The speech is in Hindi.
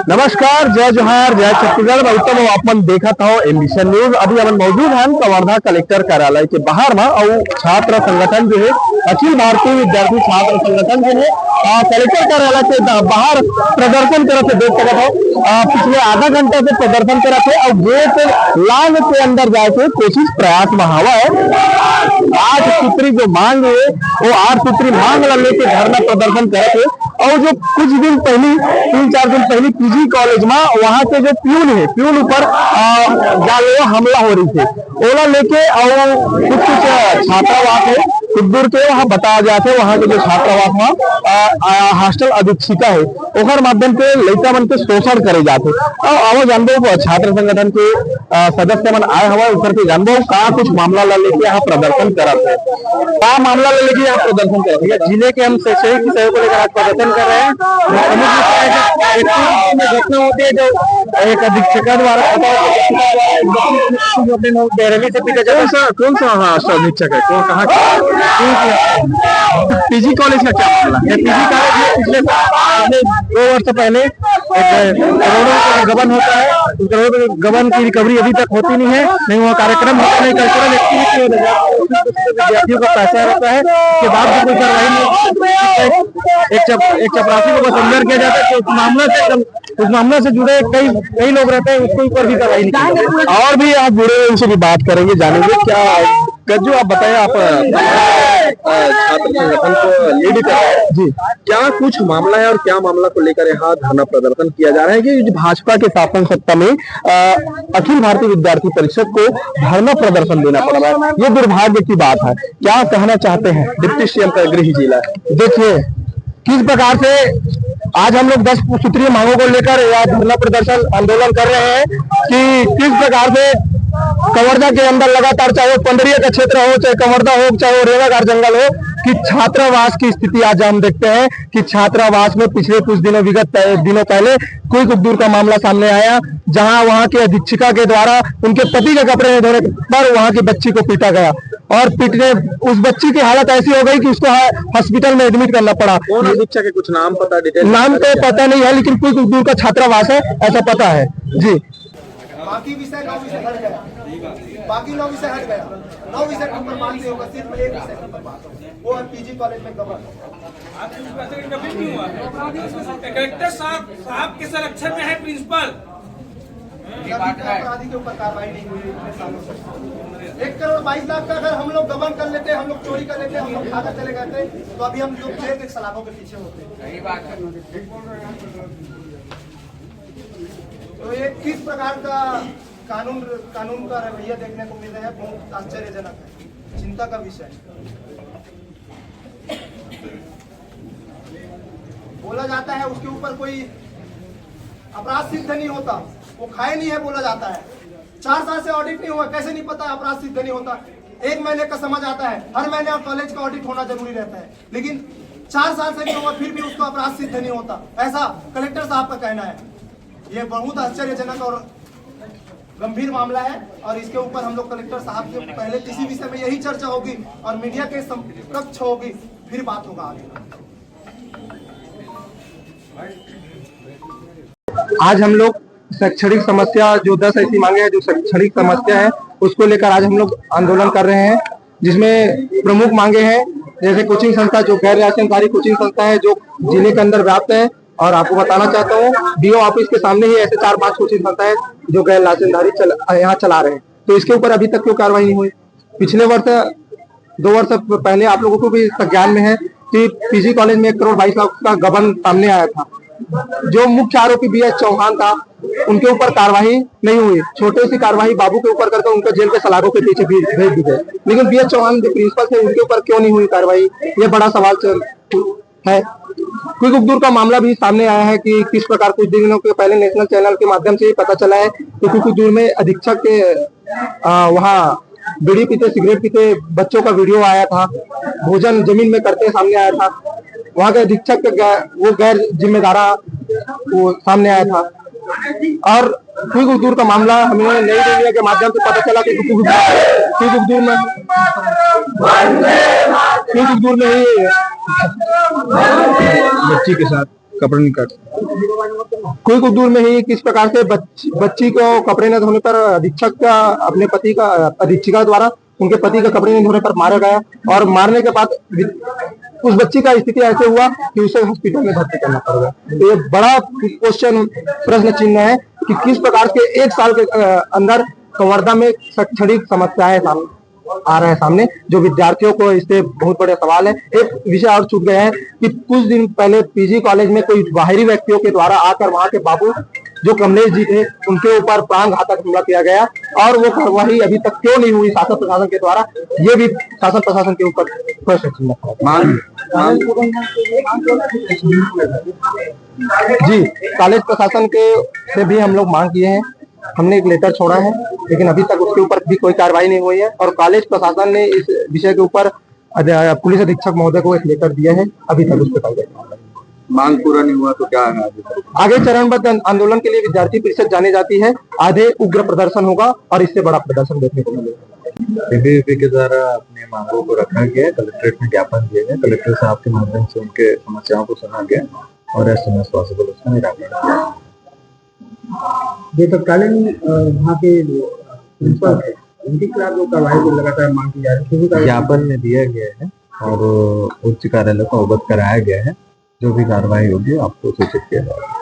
नमस्कार, जय जोहार, जय छत्तीसगढ़। मैं उत्तम अपन देखा था एम्बिशन न्यूज। अभी अपन मौजूद हैं कवर्धा कलेक्टर कार्यालय के बाहर में और छात्र संगठन जो है अखिल भारतीय विद्यार्थी छात्र संगठन जो है कलेक्टर कार्यालय के बाहर प्रदर्शन करते देख सकते हो। पिछले आधा घंटा से प्रदर्शन करते और गेट लांग के अंदर जाके कोशिश प्रयास में हवा है। 8 सूत्री जो मांग है वो 8 सूत्री मांग लेके धरना प्रदर्शन करते। और जो कुछ दिन पहले 3-4 दिन पहले पीजी कॉलेज में वहां के जो प्यून है, प्यून ऊपर हमला हो रही थी ओला लेके और कुछ छात्रावास है कुछ दूर के वहां बताया जाते वहां के जो छात्रावास में हॉस्टल अधीक्षिका है ओकर माध्यम से लड़का मन के शोषण करे जाते। और जानबो छात्र संगठन के सदस्य मन आए हवा ऊपर के जानबो का कुछ मामला ला लेके यहाँ प्रदर्शन करते हैं। क्या मामला ला लेके यहाँ प्रदर्शन करते हैं? जिले के हम शैक्षणिक विषय को लेकर प्रदर्शन कर रहे हैं। घटना होती है जो एक अधीक्षिका द्वारा से पीटा जाता है। कौन सा अधीक्षक है, कौन कहाँ पीजी कॉलेज का क्या मामला है? पीजी कॉलेज में पिछले 2 वर्ष पहले करोड़ों का गबन होता है। उस करोड़ों गबन की रिकवरी अभी तक होती नहीं है, नहीं वहाँ कार्यक्रम होता नहीं, कल्चरल एक्टिविटी विद्यार्थियों का पैसा रहता है उसके बाद भी कोई कार्रवाई नहीं। एक चपरासी को बस अंदर किया जाता है। उस मामले से जुड़े कई लोग रहते हैं, उसके ऊपर भी कार्रवाई नहीं। और भी आप जुड़े उनसे भी बात करेंगे, जानेंगे क्या गज्जू आप बताएं। आप छात्र संगठन को लीड कर रहे हैं जी, क्या कुछ मामला है और क्या मामला को लेकर यहाँ धरना प्रदर्शन किया जा रहा है कि भाजपा के शासन सत्ता में अखिल भारतीय विद्यार्थी परिषद को धरना प्रदर्शन देना पड़ रहा है? ये दुर्भाग्य की बात है। क्या कहना चाहते हैं डिप्टी सीएम का गृह जिला? देखिए किस प्रकार से आज हम लोग 10 सूत्रीय मांगों को लेकर यह धरना प्रदर्शन आंदोलन कर रहे हैं कि किस प्रकार से कवर्धा के अंदर लगातार चाहे वो पंडरिया का क्षेत्र हो, चाहे कवर्धा हो, चाहे वो रेवाघाट जंगल हो, कि छात्रावास की स्थिति आज हम देखते हैं कि छात्रावास में पिछले कुछ विगत दिनों पहले कोई कुछ दूर का मामला सामने आया जहां वहां के अधीक्षिका के द्वारा उनके पति के कपड़े नहीं धोने पर वहां की बच्ची को पीटा गया और पीटने उस बच्ची की हालत ऐसी हो गई कि उसको हॉस्पिटल में एडमिट करना पड़ा। कौन अधीक्षक है, कुछ नाम पता, डिटेल नाम तो पता नहीं है, लेकिन कोई कुछ दूर का छात्रावास है ऐसा पता है जी। बाकी विषय 9 विषय हट गया, बाकी 9 विषय हट गया, 9 विषय के ऊपर मानते होगा, सिर्फ एक विषय के ऊपर बात होगी, वो है पीजी कॉलेज में गबन। कलेक्टर साहब के संरक्षण में है प्रिंसिपल। अपराधी के ऊपर कार्रवाई नहीं हुई इतने सालों से। 1 करोड़ 22 लाख का अगर हम लोग गबन कर लेते, हम लोग चोरी कर लेते, हम लोग खाकर चले गए तो अभी हम लोग जेल के सलाखों के पीछे होते। तो ये किस प्रकार का कानून का रवैया देखने को मिल रहा है, बहुत आश्चर्यजनक है, चिंता का विषय। बोला जाता है उसके ऊपर कोई अपराध सिद्ध नहीं होता, वो खाए नहीं है बोला जाता है। 4 साल से ऑडिट नहीं हुआ, कैसे नहीं पता अपराध सिद्ध नहीं होता? 1 महीने का समझ आता है, हर महीने कॉलेज का ऑडिट होना जरूरी रहता है, लेकिन 4 साल से नहीं हुआ फिर भी उसका अपराध सिद्ध नहीं होता, ऐसा कलेक्टर साहब का कहना है। ये बहुत आश्चर्यजनक और गंभीर मामला है और इसके ऊपर हम लोग कलेक्टर साहब के पहले किसी विषय में यही चर्चा होगी और मीडिया के समकक्ष होगी, फिर बात होगा आगे। आज हम लोग शैक्षणिक समस्या जो 10 ऐसी मांगे हैं जो शैक्षणिक समस्या है उसको लेकर आज हम लोग आंदोलन कर रहे हैं, जिसमें प्रमुख मांगे हैं जैसे कोचिंग संस्था जो गैर राजनकारी कोचिंग संस्था है जो जिले के अंदर व्याप्त है। और आपको बताना चाहता हूँ डीओ ऑफिस के सामने ही ऐसे 4-5 कोचिंग संस्था है जो गैर लाइसेंसधारी यहाँ चला रहे हैं, तो इसके ऊपर अभी तक क्यों कार्रवाई नहीं हुई? पिछले वर्ष 2 वर्ष पहले आप लोगों को भी ज्ञान में है कि पीजी कॉलेज में 1 करोड़ 22 लाख का गबन सामने आया था। जो मुख्य आरोपी BS चौहान था उनके ऊपर कार्रवाई नहीं हुई, छोटी सी कार्रवाई बाबू के ऊपर करके उनको जेल के सलाखों के पीछे भेज दी गई, लेकिन BS चौहान जो प्रिंसिपल थे उनके ऊपर क्यों नहीं हुई कार्रवाई? ये बड़ा सवाल है। क्विक उपदूर का मामला भी सामने आया है कि किस प्रकार कुछ दिनों के पहले नेशनल चैनल के माध्यम से पता चला है कि क्विक उपदूर में अधीक्षक के वहाँ बीड़ी पीते सिगरेट पीते बच्चों का वीडियो आया था, भोजन जमीन में करते सामने आया था। वहाँ के अधीक्षक वो गैर जिम्मेदारा वो सामने आया था। और क्विक का मामला हमें नई मीडिया के माध्यम से पता चला कि क्विक में ही बच्ची के साथ कपड़े नहीं काट क्विक में ही किस प्रकार से बच्ची को कपड़े न धोने पर अधीक्षक का अपने पति का अधीक्षिका द्वारा उनके पति का कपड़े नहीं धोने पर मारा गया और मारने के बाद उस बच्ची का स्थिति ऐसे हुआ कि उसे हॉस्पिटल में भर्ती करना पड़ गया। तो ये बड़ा प्रश्न चिन्ह है कि किस प्रकार के एक साल के अंदर संवर्धन में शैक्षणिक समस्याएं आ रहे हैं सामने, जो विद्यार्थियों को इससे बहुत बड़े सवाल है। एक विषय और छूट गया है कि कुछ दिन पहले पीजी कॉलेज में कोई बाहरी व्यक्तियों के द्वारा आकर वहां के बाबू जो कमलेश जी थे उनके ऊपर प्राण घातक हमला किया गया और वो कार्रवाई अभी तक क्यों नहीं हुई शासन प्रशासन के द्वारा, ये भी शासन प्रशासन के ऊपर प्रश्न चिन्ह जी। कॉलेज प्रशासन के से भी हम लोग मांग किए हैं, हमने एक लेटर छोड़ा है लेकिन अभी तक उसके ऊपर भी कोई कार्रवाई नहीं हुई है और कॉलेज प्रशासन ने इस विषय के ऊपर पुलिस अधीक्षक महोदय को एक लेटर दिया है, अभी तक उस पर कार्रवाई मांग पूरा नहीं हुआ तो क्या है आगे चरणबद्ध आंदोलन के लिए विद्यार्थी परिषद जानी जाती है। आधे उग्र प्रदर्शन होगा और इससे बड़ा प्रदर्शन देखने को मिलेगा। एबीवीपी के द्वारा अपने मांगों को रखा गया, कलेक्ट्रेट में ज्ञापन दिए गए, कलेक्टर साहब के माध्यम से उनके समस्याओं को सुना गया और एज सुन एज पॉसिबल उसका निराकरण किया। जो तत्कालीन वहाँ के प्रिंसिपल थे उनके खिलाफ जो कार्रवाई को लगातार मांग की जा रही है, ज्ञापन में दिया गया है और उच्च कार्यालय को अवगत कराया गया है। जो भी कार्रवाई होगी आपको सूचित किया जाएगा।